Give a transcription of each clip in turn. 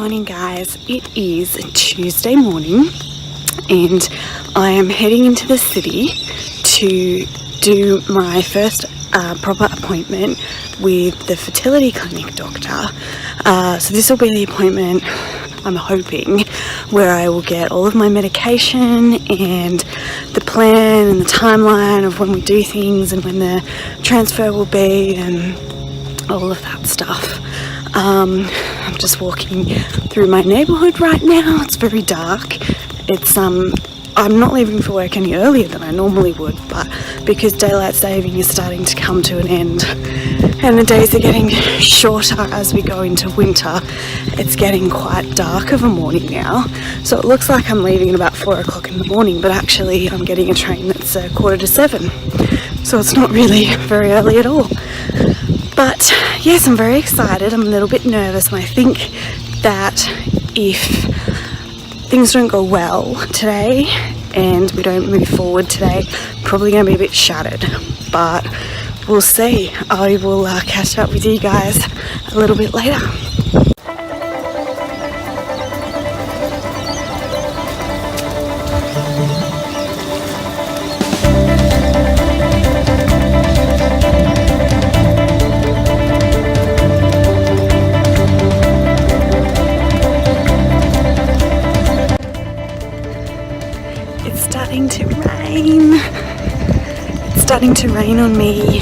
morning, guys. It is Tuesday morning and I am heading into the city to do my first proper appointment with the fertility clinic doctor. So this will be the appointment, I'm hoping, where I will get all of my medication and the plan and the timeline of when we do things and when the transfer will be and all of that stuff. I'm just walking through my neighbourhood right now. It's very dark. I'm not leaving for work any earlier than I normally would, but because daylight saving is starting to come to an end and the days are getting shorter as we go into winter, it's getting quite dark of a morning now. So it looks like I'm leaving at about 4 o'clock in the morning, but actually I'm getting a train that's 6:45. So it's not really very early at all. But yes, I'm very excited. I'm a little bit nervous, and I think that if things don't go well today and we don't move forward today, I'm probably going to be a bit shattered. But we'll see. I will catch up with you guys a little bit later. It's starting to rain on me,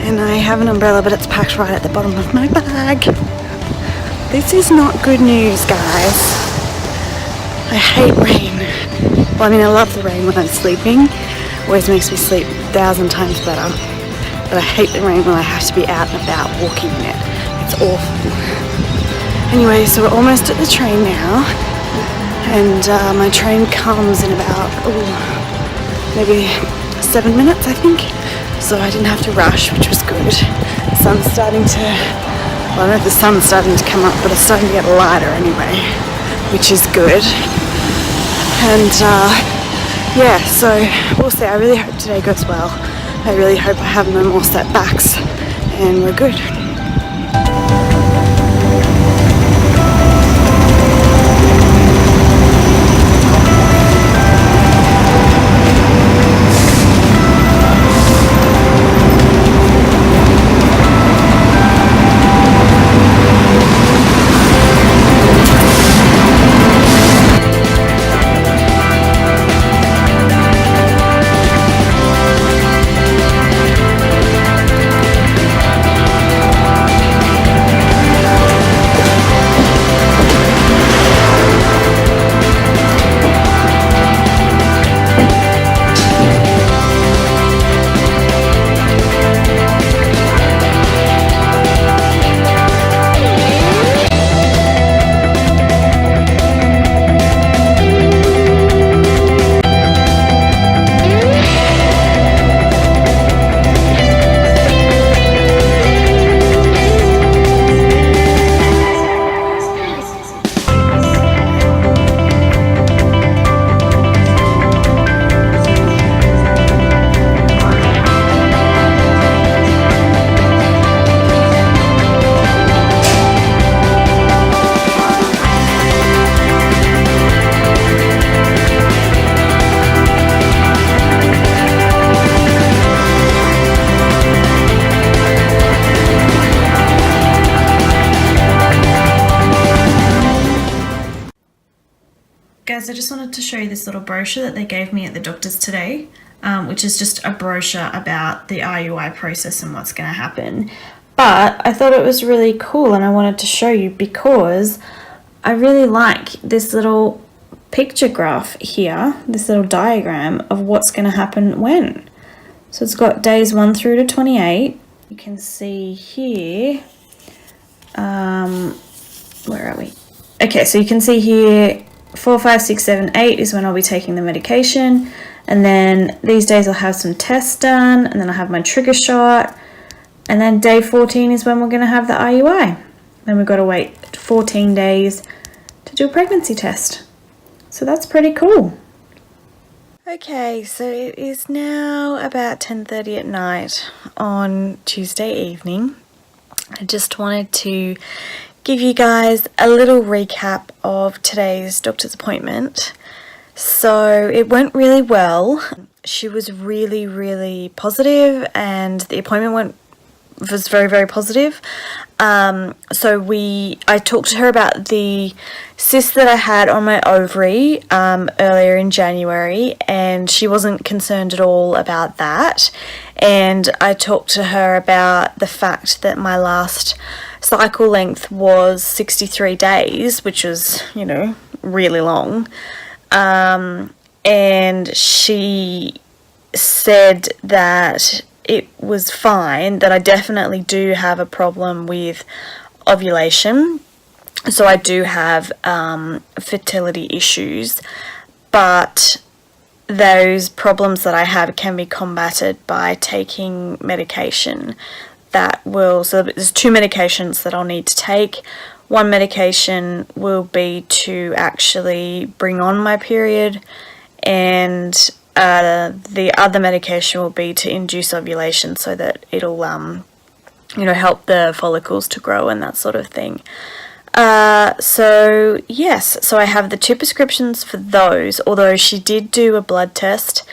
and I have an umbrella, but it's packed right at the bottom of my bag. This is not good news, guys. I hate rain. Well, I mean, I love the rain when I'm sleeping. Always makes me sleep 1,000 times better. But I hate the rain when I have to be out and about walking in it. It's awful. Anyway, so we're almost at the train now. And my train comes in about maybe 7 minutes, I think. So I didn't have to rush, which was good. The sun's starting to, well, I don't know if the sun's starting to come up, but it's starting to get lighter anyway, which is good. And yeah, so we'll see. I really hope today goes well. I really hope I have no more setbacks and we're good. Guys, I just wanted to show you this little brochure that they gave me at the doctor's today, which is just a brochure about the IUI process and what's going to happen. But I thought it was really cool and I wanted to show you because I really like this little picture graph here, this little diagram of what's going to happen when. So it's got days 1 through to 28. You can see here, where are we? Okay, so you can see here 4, 5, 6, 7, 8 is when I'll be taking the medication, and then these days I'll have some tests done, and then I'll have my trigger shot, and then day 14 is when we're going to have the IUI. Then we've got to wait 14 days to do a pregnancy test. So that's pretty cool. Okay, so it is now about 10:30 at night on Tuesday evening. I just wanted to give you guys a little recap of today's doctor's appointment. So it went really well. She was really, really positive, and the appointment was very, very positive. I talked to her about the cyst that I had on my ovary earlier in January, and she wasn't concerned at all about that. And I talked to her about the fact that my last cycle length was 63 days, which was, really long. And she said that it was fine, that I definitely do have a problem with ovulation. So I do have fertility issues, but those problems that I have can be combated by taking medication so there's 2 medications that I'll need to take. One medication will be to actually bring on my period, and the other medication will be to induce ovulation so that it'll help the follicles to grow and that sort of thing. So I have the 2 prescriptions for those, although she did do a blood test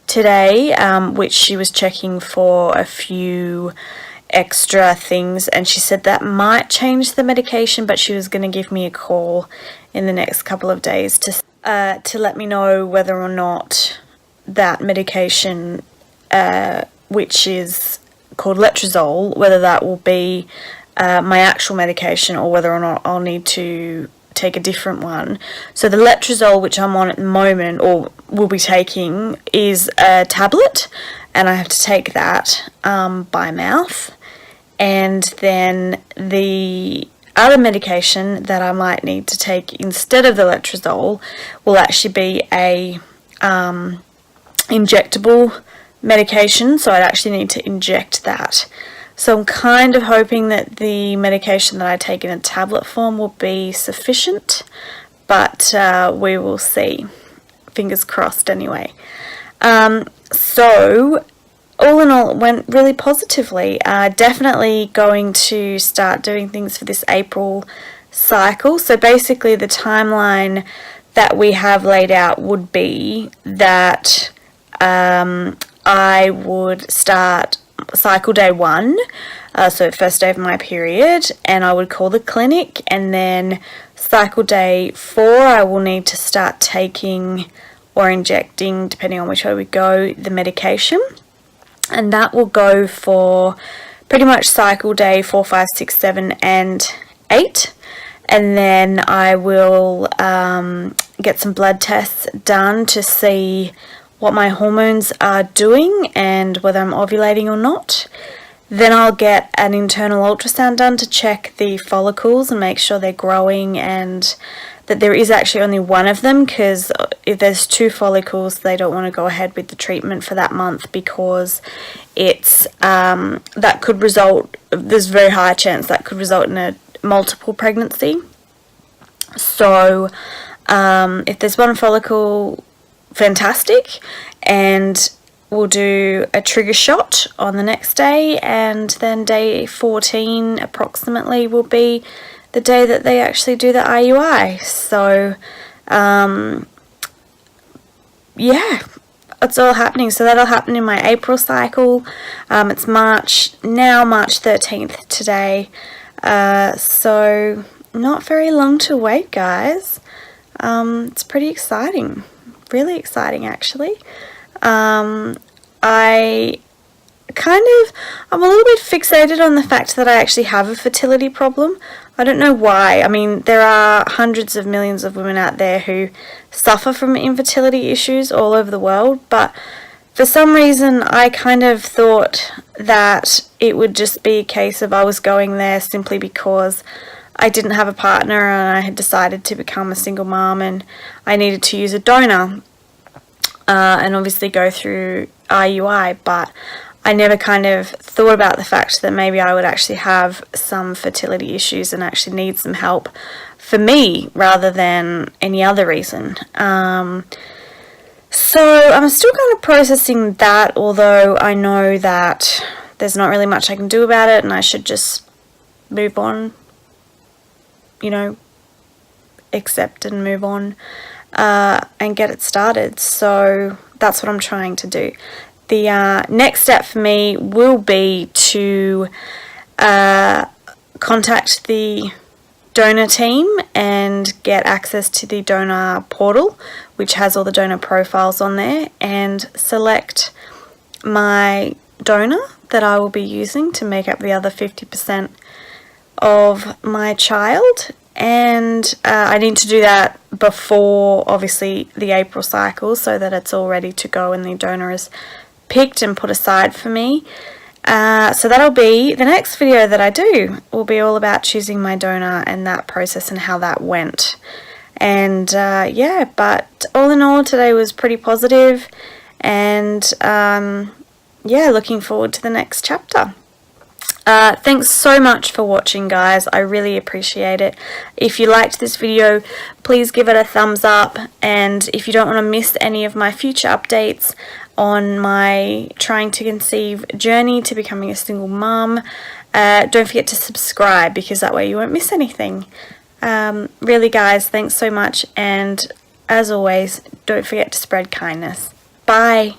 today, which she was checking for a few extra things, and she said that might change the medication, but she was going to give me a call in the next couple of days to let me know whether or not that medication, which is called letrozole, whether that will be my actual medication or whether or not I'll need to take a different one. So the letrozole, which I'm on at the moment, or will be taking, is a tablet, and I have to take that by mouth. And then the other medication that I might need to take instead of the letrozole will actually be a injectable medication, so I'd actually need to inject that. So I'm kind of hoping that the medication that I take in a tablet form will be sufficient, but we will see. Fingers crossed anyway. So all in all, it went really positively. Definitely going to start doing things for this April cycle. So basically the timeline that we have laid out would be that I would start cycle day 1, so first day of my period, and I would call the clinic, and then cycle day 4 I will need to start taking or injecting, depending on which way we go, the medication. And that will go for pretty much cycle day 4, 5, 6, 7, and 8. And then I will get some blood tests done to see what my hormones are doing and whether I'm ovulating or not. Then I'll get an internal ultrasound done to check the follicles and make sure they're growing and that there is actually only one of them, because if there's 2 follicles they don't want to go ahead with the treatment for that month, because it's that could result, there's a very high chance that could result in a multiple pregnancy. So if there's 1 follicle, fantastic, and we'll do a trigger shot on the next day, and then day 14 approximately will be the day that they actually do the IUI. So it's all happening. So that'll happen in my April cycle. It's March 13th today, so not very long to wait, guys. It's pretty exciting, really exciting actually. I'm a little bit fixated on the fact that I actually have a fertility problem. I don't know why. I mean, there are hundreds of millions of women out there who suffer from infertility issues all over the world, but for some reason I kind of thought that it would just be a case of I was going there simply because I didn't have a partner and I had decided to become a single mom and I needed to use a donor and obviously go through IUI, but I never kind of thought about the fact that maybe I would actually have some fertility issues and actually need some help for me rather than any other reason. So I'm still kind of processing that, although I know that there's not really much I can do about it and I should just move on you know, accept and move on and get it started. So that's what I'm trying to do. The next step for me will be to contact the donor team and get access to the donor portal, which has all the donor profiles on there, and select my donor that I will be using to make up the other 50% of my child. And I need to do that before, obviously, the April cycle, so that it's all ready to go and the donor is picked and put aside for me. So that'll be the next video that I do, will be all about choosing my donor and that process and how that went. And yeah, but all in all, today was pretty positive, and yeah, looking forward to the next chapter. Thanks so much for watching, guys. I really appreciate it. If you liked this video, please give it a thumbs up, and if you don't want to miss any of my future updates on my trying to conceive journey to becoming a single mum, don't forget to subscribe, because that way you won't miss anything. Really, guys, thanks so much, and as always, don't forget to spread kindness. Bye.